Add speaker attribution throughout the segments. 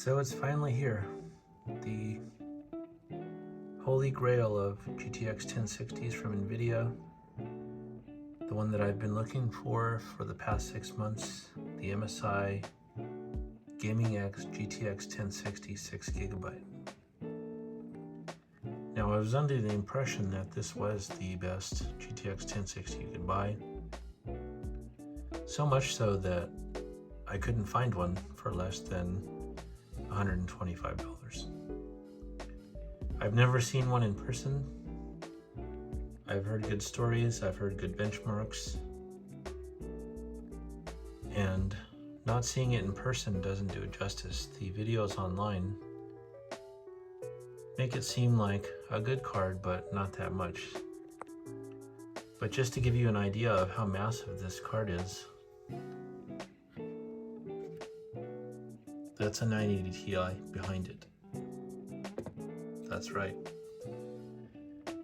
Speaker 1: So it's finally here, the holy grail of GTX 1060s from Nvidia, the one that I've been looking for the past 6 months, the Msi Gaming X GTX 1060 6GB. Now I was under the impression that this was the best GTX 1060 you could buy, so much so that I couldn't find one for less than $125. I've never seen one in person. I've heard good stories, I've heard good benchmarks, and not seeing it in person doesn't do it justice. The videos online make it seem like a good card, but not that much. But just to give you an idea of how massive this card is, that's a 980 Ti behind it. That's right.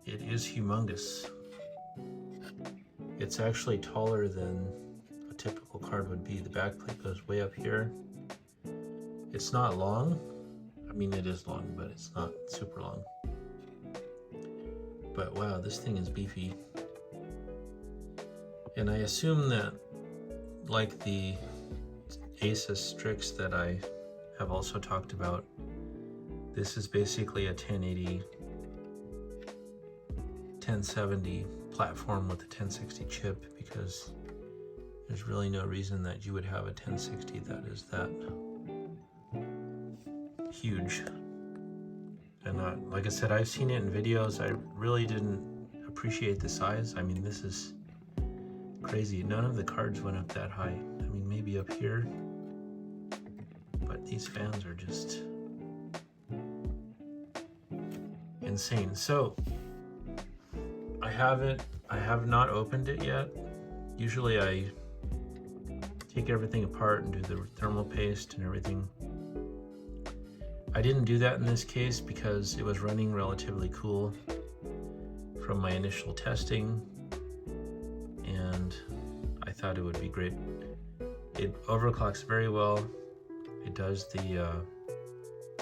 Speaker 1: It is humongous. It's actually taller than a typical card would be. The backplate goes way up here. It's not long. I mean, it is long, but it's not super long. But wow, this thing is beefy. And I assume that, like the Asus Strix that I have also talked about, this is basically a 1080, 1070 platform with a 1060 chip, because there's really no reason that you would have a 1060 that is that huge. And like I said, I've seen it in videos. I really didn't appreciate the size. I mean, this is crazy. None of the cards went up that high. I mean, maybe up here, but these fans are just insane. So I have not opened it yet. Usually I take everything apart and do the thermal paste and everything. I didn't do that in this case because it was running relatively cool from my initial testing, and I thought it would be great. It overclocks very well. It does the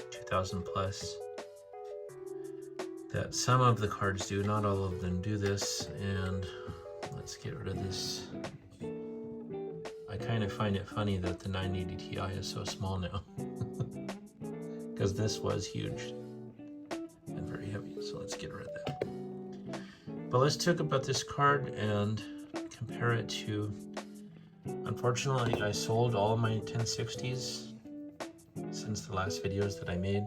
Speaker 1: 2000 plus that some of the cards do, not all of them do this. And let's get rid of this. I kind of find it funny that the 980 Ti is so small now, because this was huge and very heavy. So let's get rid of that. But let's talk about this card and compare it to, unfortunately, I sold all of my 1060s since the last videos that I made.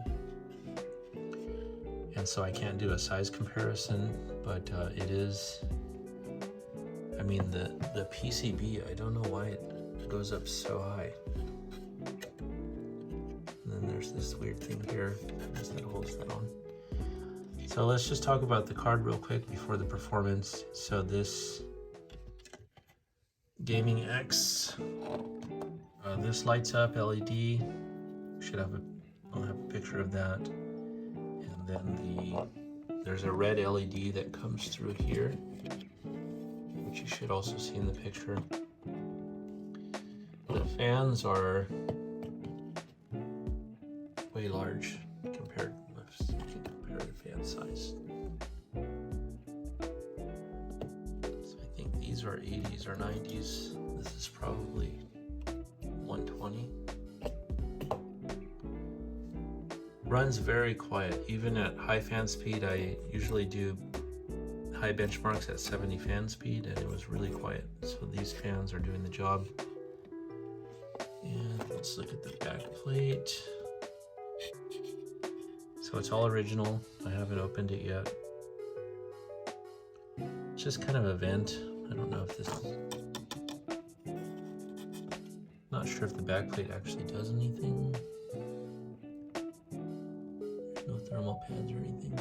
Speaker 1: And so I can't do a size comparison, but it is, I mean, the PCB, I don't know why it goes up so high. And then there's this weird thing here that holds that on. So let's just talk about the card real quick before the performance. So this Gaming X, this lights up LED. I'll have a picture of that. And then there's a red LED that comes through here, which you should also see in the picture. The fans are way large compared to fan size. So I think these are 80s or 90s. This is probably 120. Runs very quiet. Even at high fan speed, I usually do high benchmarks at 70 fan speed, and it was really quiet. So these fans are doing the job. And let's look at the back plate. So it's all original. I haven't opened it yet. It's just kind of a vent. I don't know if this is... Not sure if the back plate actually does anything. There's no thermal pads or anything.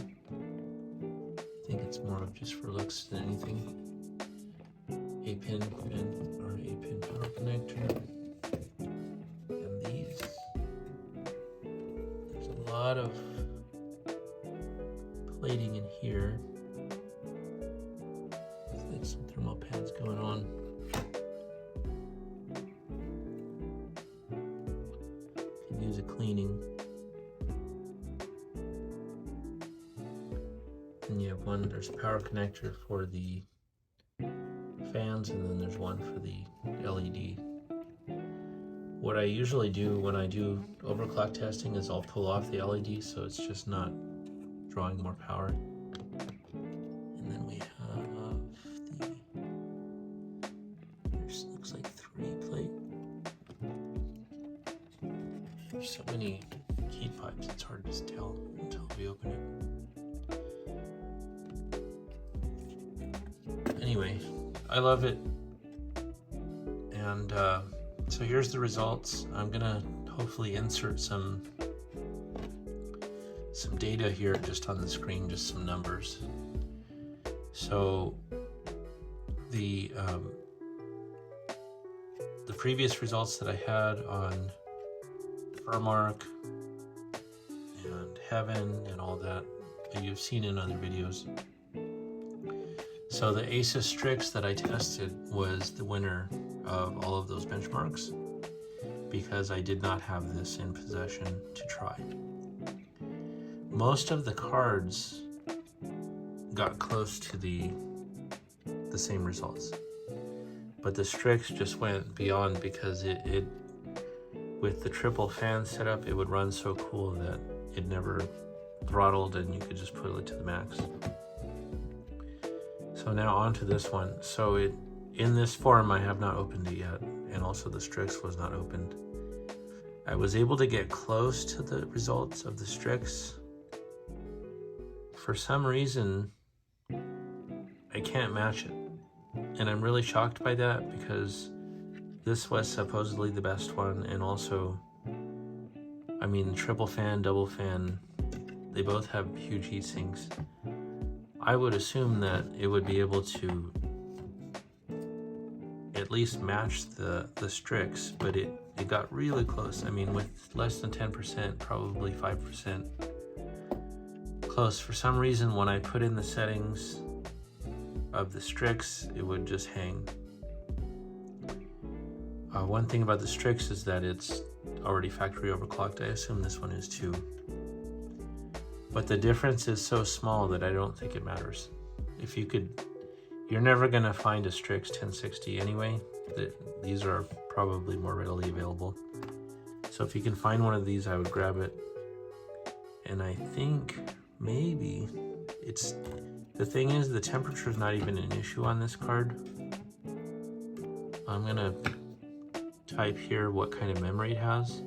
Speaker 1: I think it's more of just for looks than anything. A pin power connector. And these. There's a lot of plating in here. It's like some thermal pads going on. Can use a cleaning. one, there's a power connector for the fans, and then there's one for the LED. What I usually do when I do overclock testing is I'll pull off the LED so it's just not drawing more power. And then we have there's looks like 3-plate. There's so many heat pipes, it's hard to tell until we open it. Anyway, I love it. And so here's the results. I'm gonna hopefully insert some data here just on the screen, just some numbers. So the previous results that I had on bemchmark and heaven and all that you've seen in other videos. So the Asus Strix that I tested was the winner of all of those benchmarks because I did not have this in possession to try. Most of the cards got close to the same results, but the Strix just went beyond because it with the triple fan setup, it would run so cool that it never throttled and you could just put it to the max. So now on to this one. So in this form, I have not opened it yet, and also the Strix was not opened. I was able to get close to the results of the Strix. For some reason, I can't match it. And I'm really shocked by that because this was supposedly the best one, and also, I mean, triple fan, double fan, they both have huge heat sinks. I would assume that it would be able to at least match the Strix, but it got really close. I mean, with less than 10%, probably 5% close. For some reason, when I put in the settings of the Strix, it would just hang. One thing about the Strix is that it's already factory overclocked. I assume this one is too. But the difference is so small that I don't think it matters. If you could, you're never gonna find a Strix 1060 anyway. These are probably more readily available. So if you can find one of these, I would grab it. And I think maybe the thing is the temperature is not even an issue on this card. I'm gonna type here what kind of memory it has.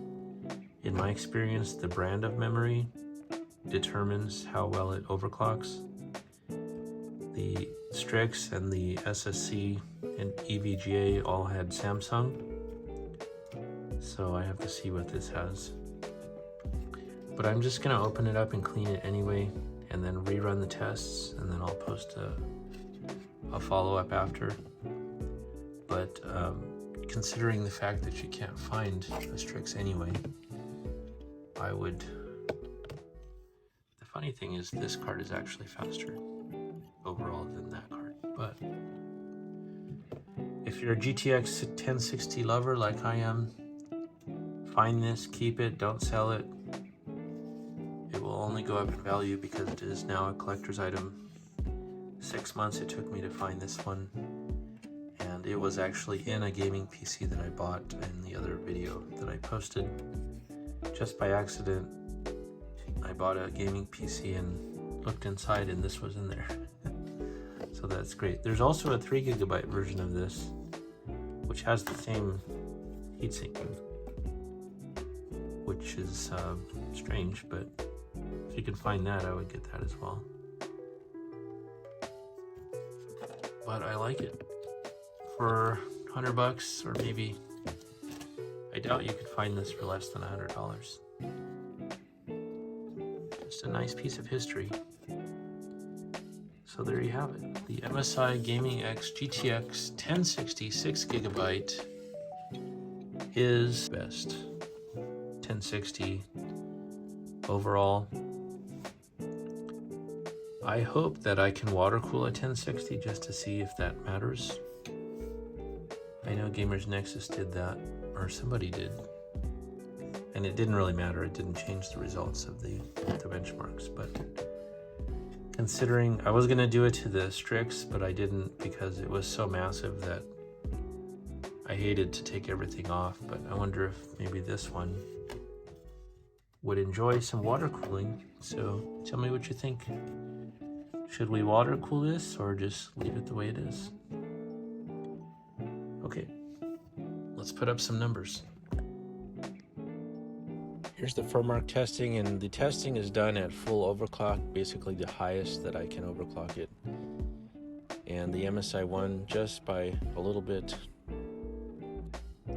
Speaker 1: In my experience, the brand of memory determines how well it overclocks. The Strix and the SSC and EVGA all had Samsung, so I have to see what this has. But I'm just gonna open it up and clean it anyway, and then rerun the tests, and then I'll post a follow-up after. But considering the fact that you can't find a Strix anyway, I would... The funny thing is this card is actually faster overall than that card. But if you're a GTX 1060 lover like I am, find this, keep it, don't sell it. It will only go up in value because it is now a collector's item. 6 months it took me to find this one, and it was actually in a gaming PC that I bought in the other video that I posted. Just by accident, I bought a gaming PC and looked inside and this was in there. So that's great. There's also a 3 GB version of this, which has the same heatsink, which is strange, but if you can find that, I would get that as well. But I like it. For $100 or maybe, I doubt you could find this for less than $100. Just a nice piece of history. So there you have it. The Msi Gaming X GTX 1060 6 GB is best 1060 overall. I hope that I can water cool a 1060 just to see if that matters. I know Gamers Nexus did that, or somebody did, and it didn't really matter. It didn't change the results of the benchmarks, but Considering I was gonna do it to the Strix, but I didn't because it was so massive that I hated to take everything off. But I wonder if maybe this one would enjoy some water cooling. So tell me what you think. Should we water cool this or just leave it the way it is? Okay, let's put up some numbers. Here's the fortnite testing, and the testing is done at full overclock, basically the highest that I can overclock it. And the MSI won just by a little bit.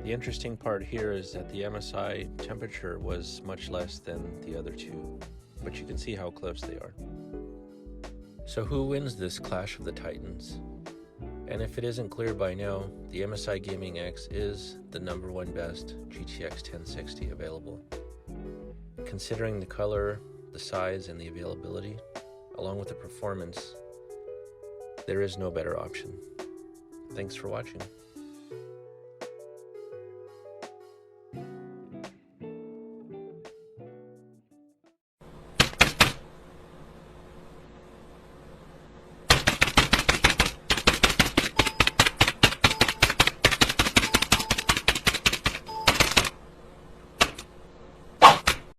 Speaker 1: The interesting part here is that the MSI temperature was much less than the other two, but you can see how close they are. So who wins this Clash of the Titans? And if it isn't clear by now, the Msi Gaming X is the #1 best GTX 1060 available. Considering the color, the size, and the availability, along with the performance, there is no better option. Thanks for watching.